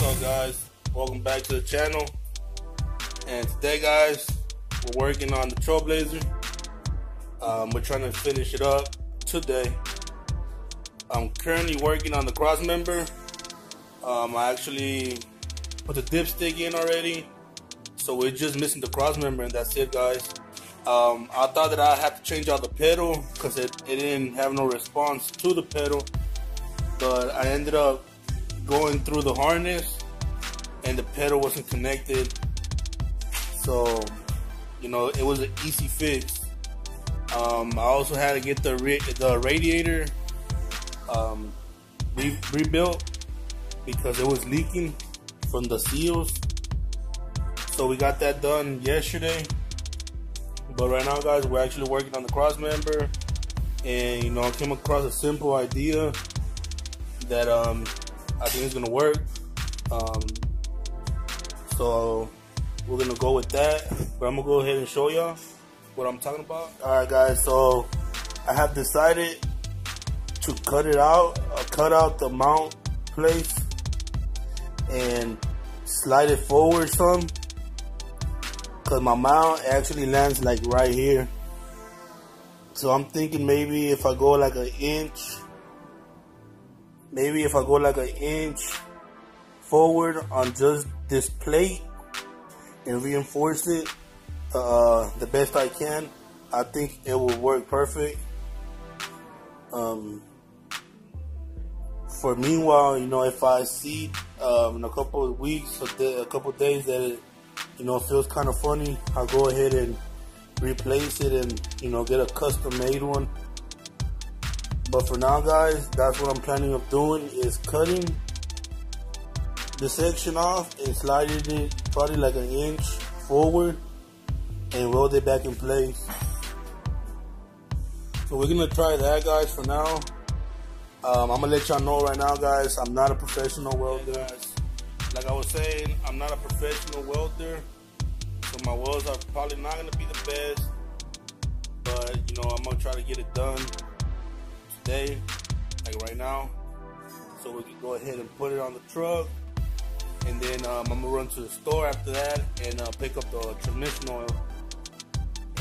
What's up, guys? Welcome back to the channel. And today, guys, we're working on the Trailblazer. We're trying to finish it up today. I'm currently working on the cross member. I actually put the dipstick in already, so we're just missing the cross member, and that's it, guys. I thought that I had to change out the pedal because it didn't have no response to the pedal, but I ended up going through the harness and the pedal wasn't connected, so it was an easy fix. I also had to get the radiator rebuilt because it was leaking from the seals, so we got that done yesterday. But right now, guys, we're actually working on the cross member, and I came across a simple idea that I think is gonna work. So we're gonna go with that, but I'm gonna go ahead and show y'all what I'm talking about. Alright, guys, so I have decided to cut out the mount place and slide it forward some, because my mount actually lands like right here. So I'm thinking maybe if I go like an inch, forward on just this plate and reinforce it the best I can, I think it will work perfect. For meanwhile, if I see in a couple of weeks, a couple of days that it feels kind of funny, I'll go ahead and replace it and get a custom made one. But for now, guys, that's what I'm planning of doing, is cutting the section off and sliding it probably like an inch forward and weld it back in place. So we're gonna try that, guys, for now. I'm gonna let y'all know right now, guys, I'm not a professional welder. Guys, like I was saying, I'm not a professional welder, so my welds are probably not gonna be the best, but I'm gonna try to get it done today, like right now, so we can go ahead and put it on the truck, and then I'm gonna run to the store after that and pick up the transmission oil,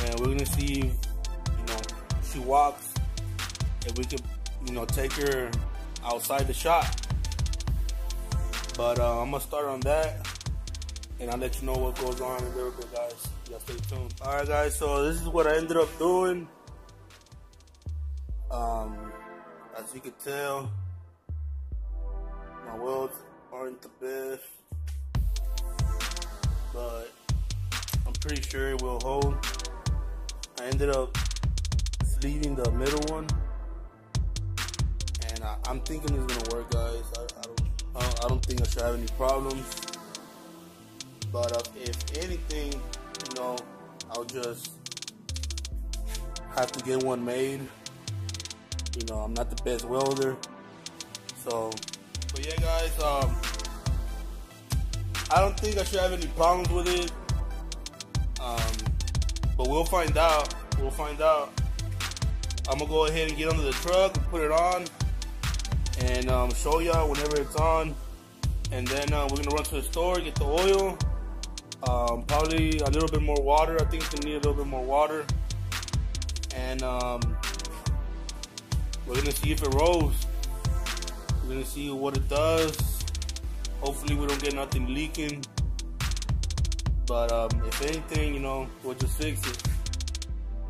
and we're gonna see if she walks, if we could take her outside the shop. But I'm gonna start on that, and I'll let you know what goes on in a little bit, guys. Y'all stay tuned. Alright, guys, so this is what I ended up doing. As you can tell, my welds aren't the best, but I'm pretty sure it will hold. I ended up sleeving the middle one, and I'm thinking it's gonna work, guys. I don't think I should have any problems, but if anything, I'll just have to get one made. I'm not the best welder, but yeah, guys, I don't think I should have any problems with it, but we'll find out. I'm gonna go ahead and get under the truck and put it on, and show y'all whenever it's on, and then we're gonna run to the store, get the oil, probably a little bit more water. I think it's gonna need a little bit more water, and we're gonna see if it rolls. We're gonna see what it does. Hopefully we don't get nothing leaking, but if anything, we'll just fix it.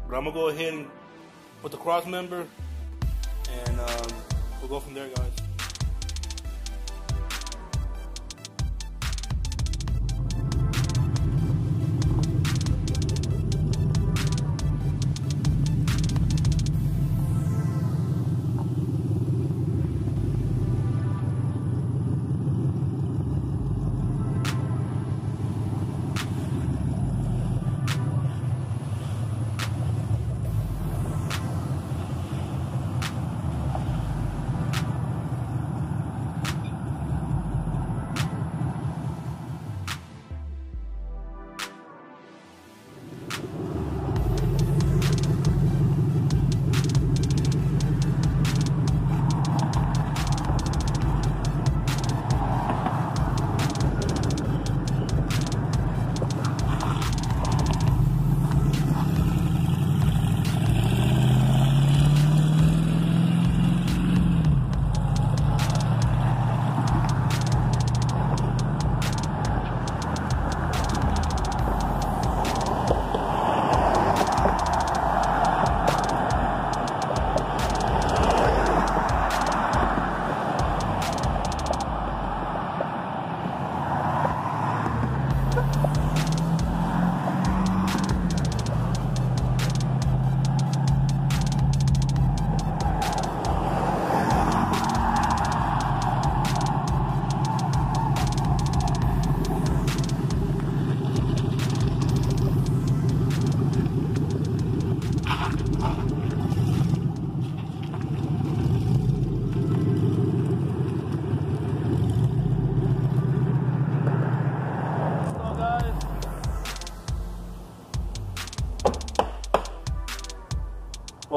But I'm gonna go ahead and put the cross member, and we'll go from there, guys.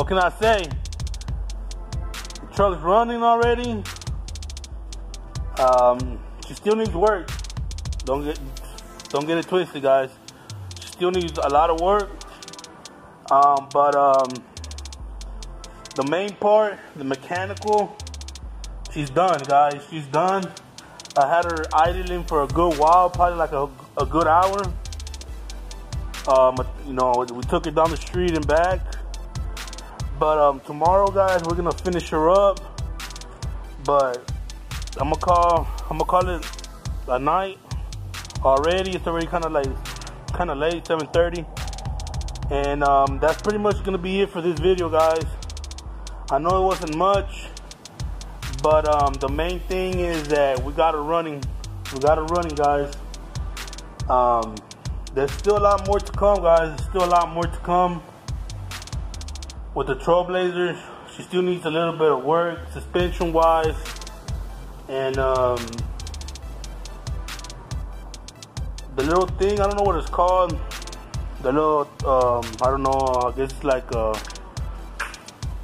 what can I say? The truck's running already. She still needs work. Don't get it twisted, guys. She still needs a lot of work. But the main part, the mechanical, she's done, guys. She's done. I had her idling for a good while, probably like a good hour. You know, we took it down the street and back. But tomorrow, guys, we're gonna finish her up. But I'm gonna call it a night already. It's already kind of late, 7:30. And that's pretty much gonna be it for this video, guys. I know it wasn't much, but the main thing is that we got her running. We got her running, guys. There's still a lot more to come, guys. There's still a lot more to come with the Trailblazer. She still needs a little bit of work, suspension-wise, and the little thing, I don't know what it's called. The little, I don't know, I guess it's like a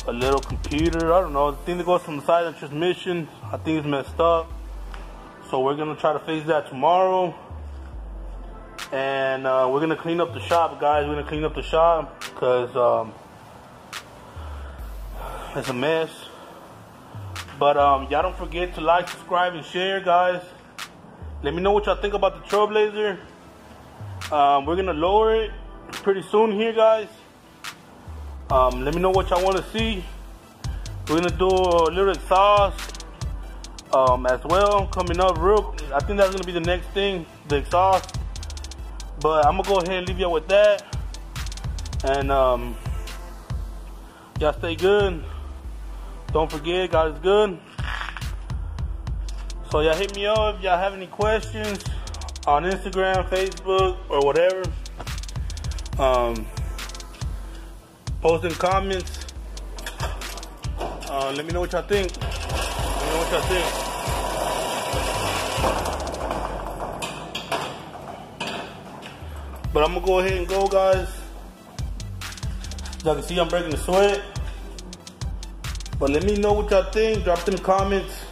little computer. I don't know, the thing that goes from the side of the transmission, I think it's messed up. So we're gonna try to fix that tomorrow. And we're gonna clean up the shop, guys. We're gonna clean up the shop because it's a mess. But y'all don't forget to like, subscribe, and share, guys. Let me know what y'all think about the Trailblazer. We're gonna lower it pretty soon here, guys. Let me know what y'all want to see. We're gonna do a little exhaust as well coming up real. I think that's gonna be the next thing, the exhaust. But I'm gonna go ahead and leave y'all with that. And y'all stay good. Don't forget, God is good. So y'all hit me up if y'all have any questions on Instagram, Facebook, or whatever. Post in comments. Let me know what y'all think. Let me know what y'all think. But I'm gonna go ahead and go, guys. Y'all can see I'm breaking the sweat. But let me know what y'all think. Drop it in the comments.